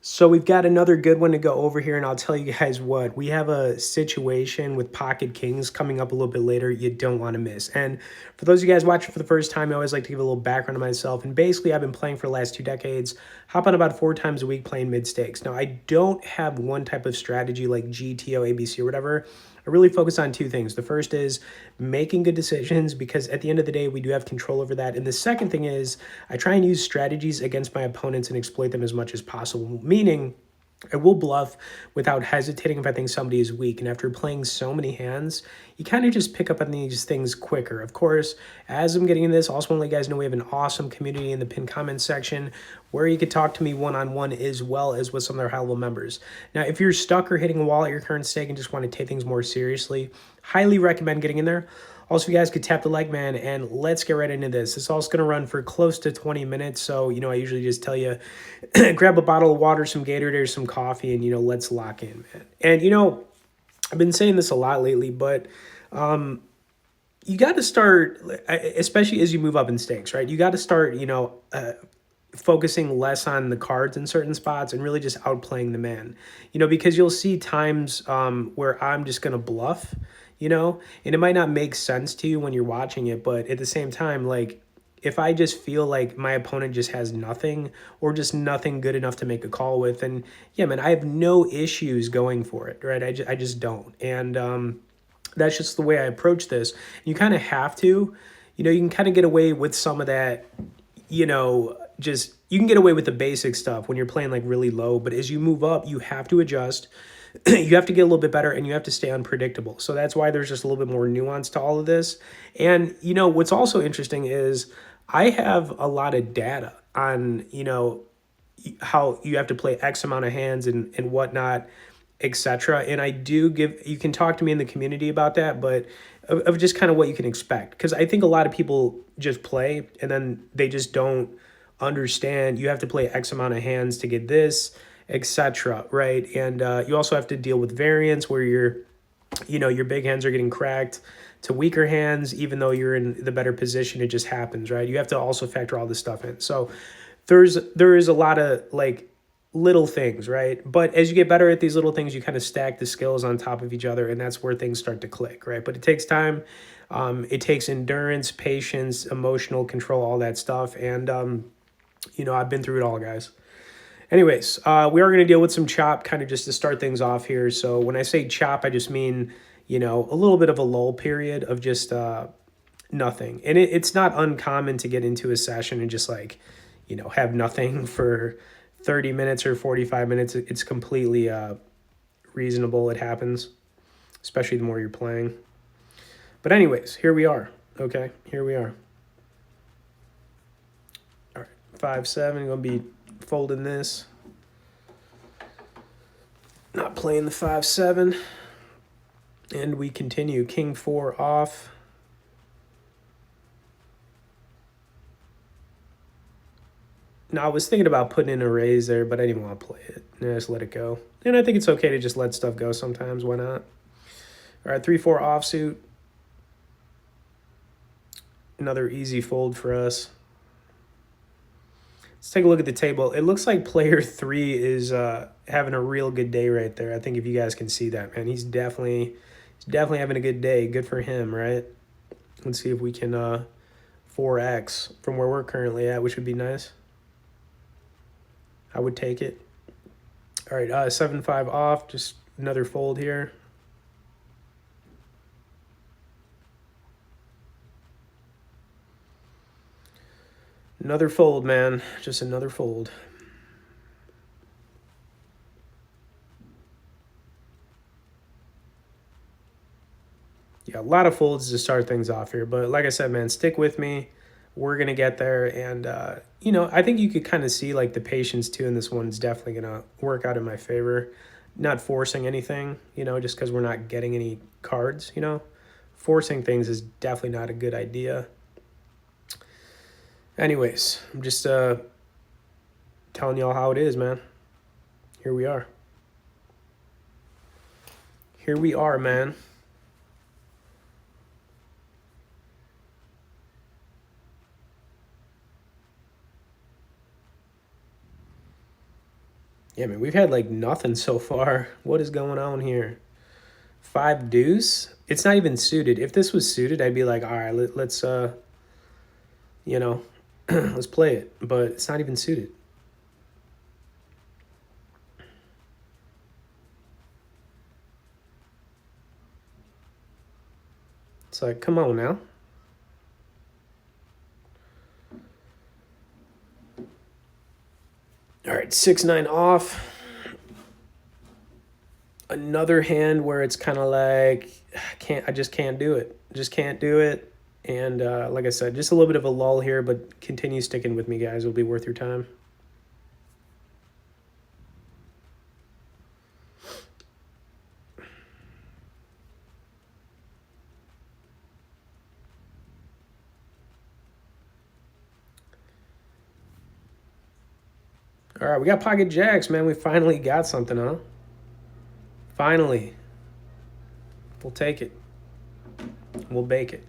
So we've got another good one to go over here, and I'll tell you guys what, we have a situation with pocket kings coming up a little bit later you don't want to miss. And for those of you guys watching for the first time, I always like to give a little background on myself. And basically, I've been playing for the last 2 decades, hop on about 4 times a week playing mid-stakes. Now, I don't have one type of strategy like GTO, ABC, or whatever. I really focus on two things. The first is making good decisions, because at the end of the day, we do have control over that. And the second thing is I try and use strategies against my opponents and exploit them as much as possible, meaning I will bluff without hesitating if I think somebody is weak. And after playing so many hands, you kind of just pick up on these things quicker. Of course, as I'm getting into this, I also want to let you guys know we have an awesome community in the pinned comments section where you could talk to me one-on-one as well as with some of their high-level members. Now, if you're stuck or hitting a wall at your current stake and just want to take things more seriously, highly recommend getting in there. Also, you guys could tap the like, man, and let's get right into this. This is also going to run for close to 20 minutes. So, I usually just tell you, grab a bottle of water, some Gatorade, or some coffee, and, let's lock in, man. And, I've been saying this a lot lately, but you got to start, especially as you move up in stakes, right? You got to start, focusing less on the cards in certain spots and really just outplaying the man, because you'll see times where I'm just going to bluff, and it might not make sense to you when you're watching it, but at the same time, like, if I just feel like my opponent just has nothing or just nothing good enough to make a call with, and yeah, man, I have no issues going for it, right? I just don't. And that's just the way I approach this. You kind of have to, you can kind of get away with some of that, just you can get away with the basic stuff when you're playing like really low, but as you move up, you have to adjust. You have to get a little bit better and you have to stay unpredictable. So that's why there's just a little bit more nuance to all of this. And what's also interesting is I have a lot of data on, how you have to play X amount of hands and whatnot, etc. And I do give, you can talk to me in the community about that, but of just kind of what you can expect. Because I think a lot of people just play and then they just don't understand you have to play X amount of hands to get this, etc. Right? And you also have to deal with variance where your big hands are getting cracked to weaker hands, even though you're in the better position. It just happens, right? You have to also factor all this stuff in. So there is a lot of like little things, right? But as you get better at these little things, you kind of stack the skills on top of each other, and that's where things start to click, right? But it takes time. It takes endurance, patience, emotional control, all that stuff. And, I've been through it all, guys. Anyways, we are going to deal with some chop kind of just to start things off here. So when I say chop, I just mean, a little bit of a lull period of just nothing. And it's not uncommon to get into a session and just like, have nothing for 30 minutes or 45 minutes. It's completely reasonable. It happens, especially the more you're playing. But anyways, here we are. Okay, here we are. All right, 5-7, going to be folding this. Not playing the 5-7. And we continue. King 4 off. Now, I was thinking about putting in a raise there, but I didn't want to play it. I just let it go. And I think it's okay to just let stuff go sometimes. Why not? All right, 3-4 offsuit. Another easy fold for us. Let's take a look at the table. It looks like player 3 is having a real good day right there. I think if you guys can see that, man, he's definitely having a good day. Good for him, right? Let's see if we can 4x from where we're currently at, which would be nice. I would take it. All right, 7-5 off. Just another fold here. Another fold, man. Just another fold. Yeah, a lot of folds to start things off here. But like I said, man, stick with me. We're going to get there. And, I think you could kind of see like the patience too in this one is definitely going to work out in my favor. Not forcing anything, just because we're not getting any cards, Forcing things is definitely not a good idea. Anyways, I'm just telling y'all how it is, man. Here we are. Here we are, man. Yeah, man, we've had like nothing so far. What is going on here? 5 deuce. It's not even suited. If this was suited, I'd be like, all right, let's you know, let's play it. But it's not even suited. It's like, come on now. All right, 6-9 off. Another hand where it's kind of like, I just can't do it. Just can't do it. And like I said, just a little bit of a lull here, but continue sticking with me, guys. It'll be worth your time. All right, we got pocket jacks, man. We finally got something, huh? Finally. We'll take it. We'll bake it.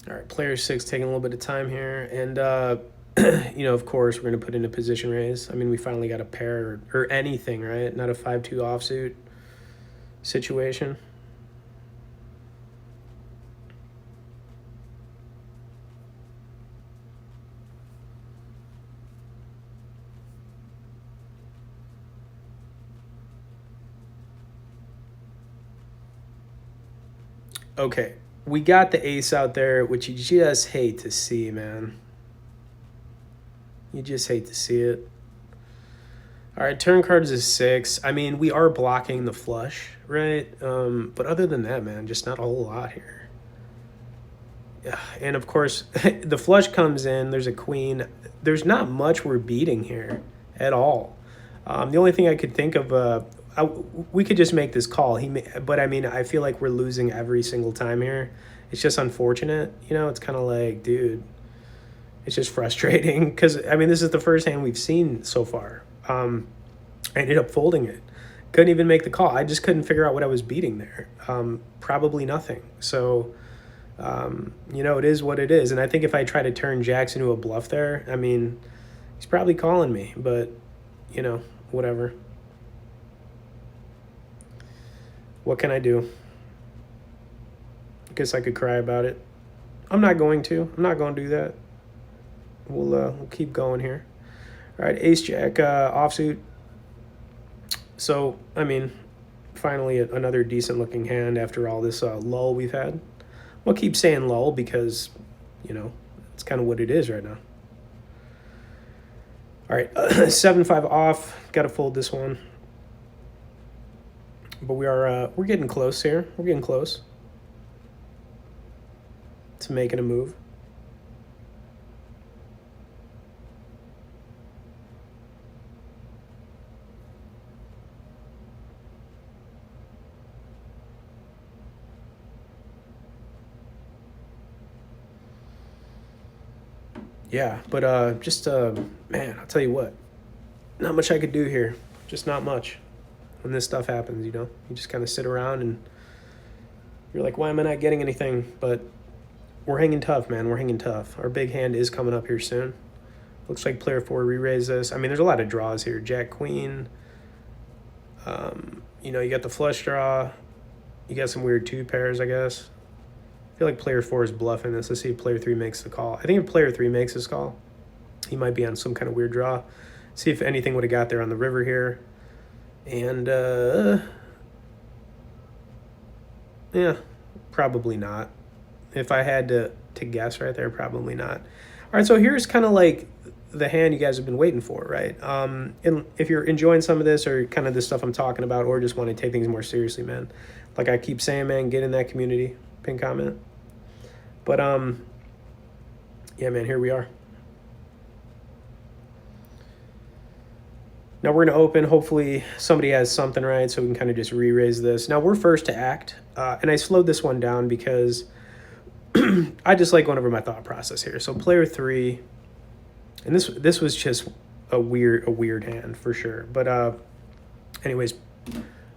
All right, player 6 taking a little bit of time here. And, you know, of course, we're going to put in a position raise. I mean, we finally got a pair or anything, right? Not a 5-2 offsuit situation. Okay, we got the ace out there, which you just hate to see, man. You just hate to see it. All right, turn cards is 6. I mean, we are blocking the flush, right? But other than that, man, just not a whole lot here. Yeah, and of course, the flush comes in. There's a queen. There's not much we're beating here at all. The only thing I could think of, we could just make this call. But I mean, I feel like we're losing every single time here. It's just unfortunate, you know. It's kind of like, dude, it's just frustrating because I mean, this is the first hand we've seen so far. I ended up folding it. Couldn't even make the call. I just couldn't figure out what I was beating there. Probably nothing. So, you know, it is what it is. And I think if I try to turn jacks into a bluff there, I mean, he's probably calling me. But, you know, whatever. What can I do? I guess I could cry about it. I'm not going to. I'm not going to do that. We'll keep going here. All right, ace jack offsuit. So, I mean, finally another decent looking hand after all this lull we've had. We'll keep saying lull because, you know, it's kind of what it is right now. All right, 7-5 off. Got to fold this one. But we're getting close here. We're getting close to making a move. Yeah, but just man, I'll tell you what, not much I could do here. Just not much. When this stuff happens, you know, you just kind of sit around and you're like, why am I not getting anything? But we're hanging tough, man. We're hanging tough. Our big hand is coming up here soon. Looks like player 4 re-raise this. I mean, there's a lot of draws here. Jack Queen. You know, you got the flush draw. You got some weird 2 pairs, I guess. I feel like player 4 is bluffing this. Let's see if player 3 makes the call. I think if player 3 makes this call, he might be on some kind of weird draw. See if anything would have got there on the river here. And, yeah, probably not. If I had to guess right there, probably not. All right, so here's kind of like the hand you guys have been waiting for, right? And if you're enjoying some of this or kind of the stuff I'm talking about or just want to take things more seriously, man, like I keep saying, man, get in that community, pin comment. But, yeah, man, here we are. Now we're going to open. Hopefully somebody has something right so we can kind of just re-raise this. Now we're first to act, and I slowed this one down because I just like going over my thought process here. So player 3, and this was just a weird hand for sure. But anyways,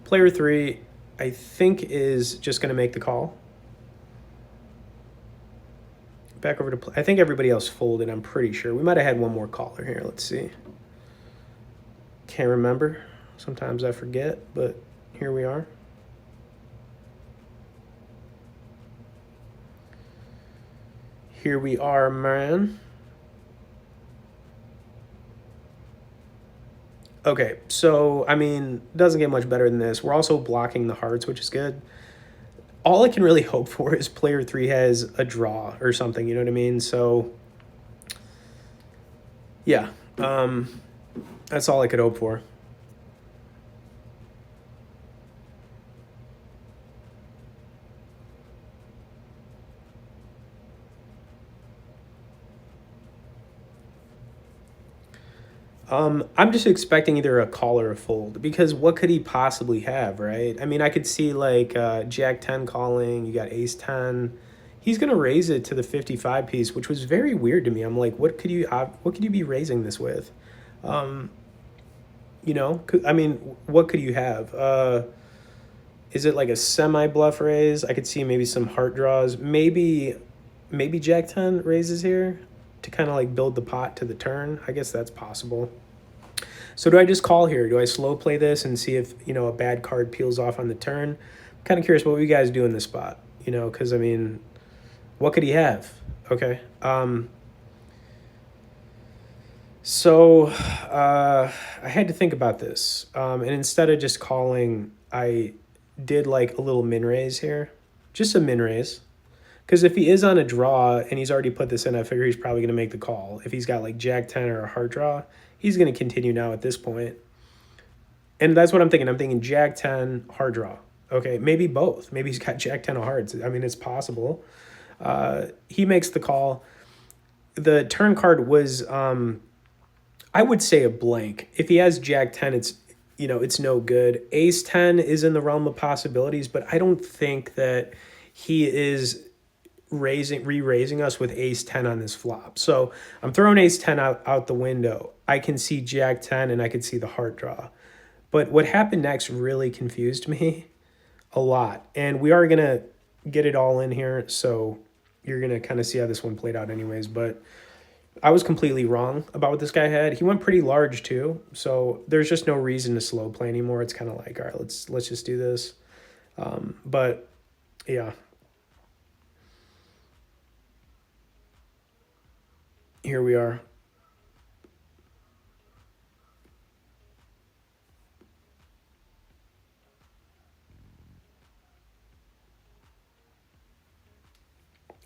player 3, I think is just going to make the call. Back over to play. I think everybody else folded, I'm pretty sure. We might have had one more caller here. Let's see. Can't remember. Sometimes I forget, but here we are. Here we are, man. Okay, so, I mean, doesn't get much better than this. We're also blocking the hearts, which is good. All I can really hope for is player 3 has a draw or something, you know what I mean? So, yeah, that's all I could hope for. I'm just expecting either a call or a fold because what could he possibly have, right? I mean, I could see like Jack 10 calling, you got Ace 10. He's gonna raise it to the 55 piece, which was very weird to me. I'm like, what could you be raising this with? Um, I mean, what could you have? Is it like a semi bluff raise? I could see maybe some heart draws. Maybe Jack 10 raises here to kind of like build the pot to the turn. I guess that's possible. So do I just call here? Do I slow play this and see if, a bad card peels off on the turn? I'm kind of curious what you guys do in this spot, because I mean, what could he have? Okay. So I had to think about this. And instead of just calling, I did like a little min raise here, just a min raise. Because if he is on a draw and he's already put this in, I figure he's probably going to make the call. If he's got like Jack 10 or a heart draw, he's going to continue now at this point. And that's what I'm thinking. I'm thinking Jack 10, heart draw. Okay, maybe both. Maybe he's got Jack 10 of hearts. I mean, it's possible. He makes the call. The turn card was, I would say, a blank. If he has Jack 10, it's no good. Ace 10 is in the realm of possibilities, but I don't think that he is re-raising us with Ace 10 on this flop. So I'm throwing Ace 10 out the window. I can see Jack 10 and I can see the heart draw. But what happened next really confused me a lot. And we are going to get it all in here, so you're going to kind of see how this one played out anyways. But I was completely wrong about what this guy had. He went pretty large too, so there's just no reason to slow play anymore. It's kind of like, all right, let's just do this. But yeah. Here we are.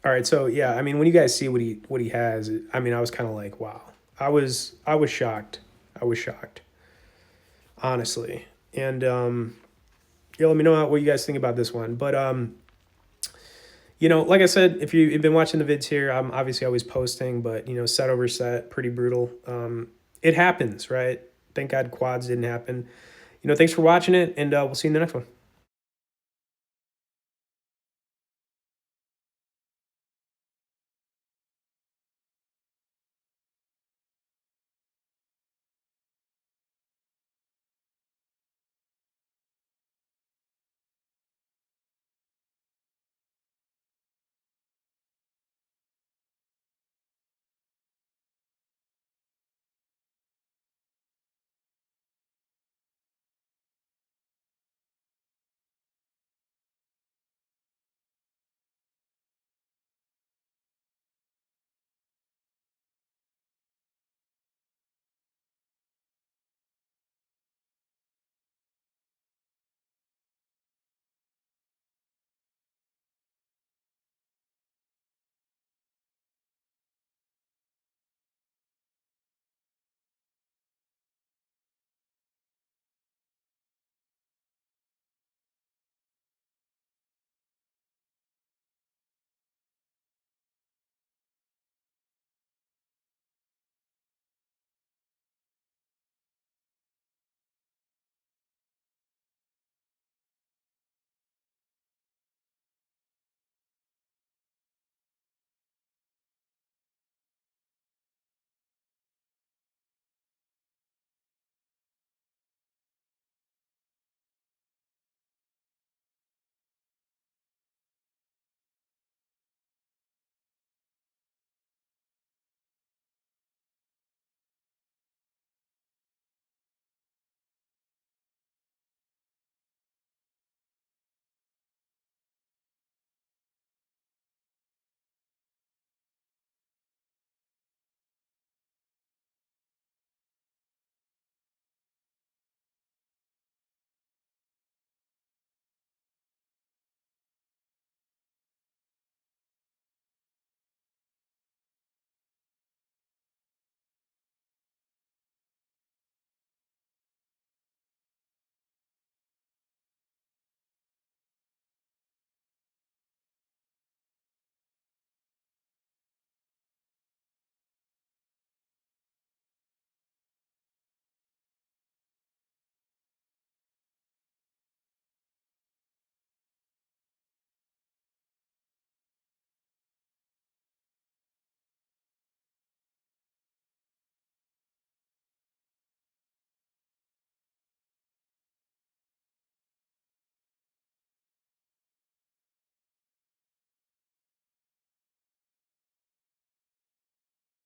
All right, so yeah, I mean, when you guys see what he has, I mean, I was kind of like, wow. I was shocked. I was shocked, honestly. And yeah, let me know what you guys think about this one. But like I said, if you've been watching the vids here, I'm obviously always posting, but set over set, pretty brutal. It happens, right? Thank God quads didn't happen. Thanks for watching it, and we'll see you in the next one.